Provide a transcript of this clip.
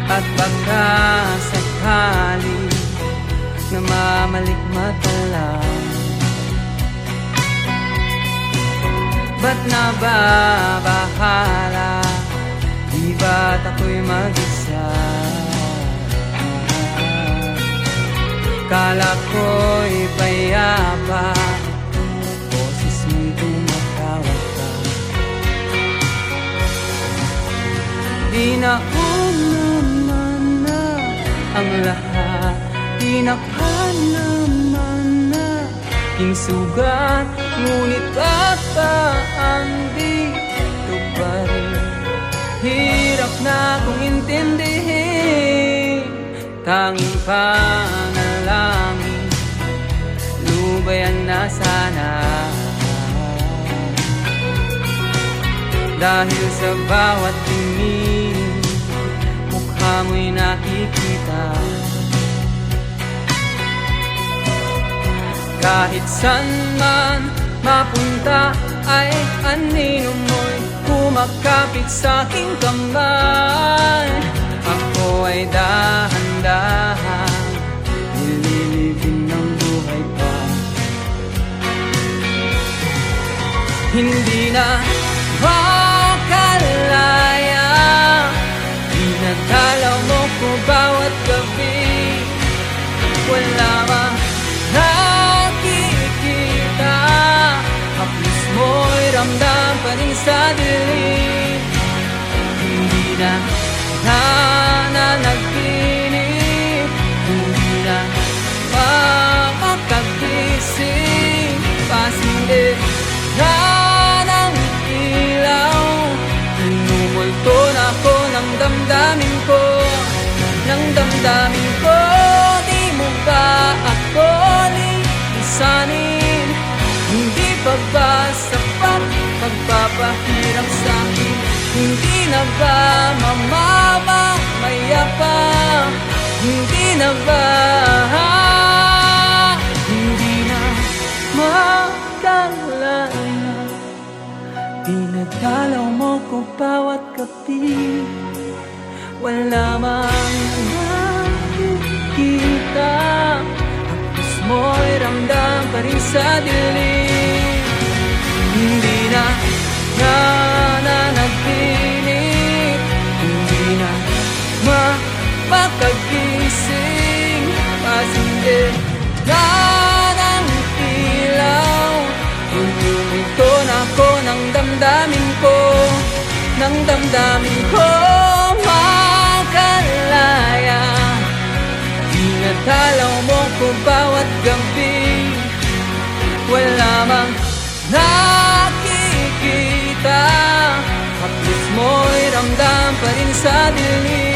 At baka sakali na mamalikmata lang, ba't nababahala? Di ba't ako'y mag-isa? Kala ko'y payapa, boses mo'y tumatawag ka. Di naman na ang lahat, di naman na kinsugat, ngunit ang dito pa rin. Hirap na kong intindihin, tanging panalangin, lubayan na sana. Dahil sa bawat tingin, mukha mo'y nakikita. Kahit san man mapunta ay anino mo'y kumakapit sa aking kamay. Ako ay dahan-dahan nililibing ng buhay pa. Hindi na makalaya, dinadalaw mo ko bawat gabi. Wala mang nakikita, haplos mo'y ramdam pa rin sa dilim. Hindi na nananaginip, hindi na makakagising. Pasilid na ng ilaw, inumulto na ako ng damdamin ko, ng damdamin ko. Di mo ba ako lisanin? Hindi pa ba sapat pagpapahirap sa'kin? Hindi na ba mamamaya pa? Hindi na ba? Hindi na makalaya, dinadalaw mo ko bawat gabi. Wala mang nakikita, hapos mo'y ramdam pa rin sa dilim. Hindi na nananaginip, hindi na mapakagising. Pasilid na ng ilaw, inumulto na ako ng damdamin ko, ng damdamin ko. Makalaya, dinadalaw mo ko bawat gabi. Wala mang nakikita, haplos mo'y ramdam pa rin sa dilim.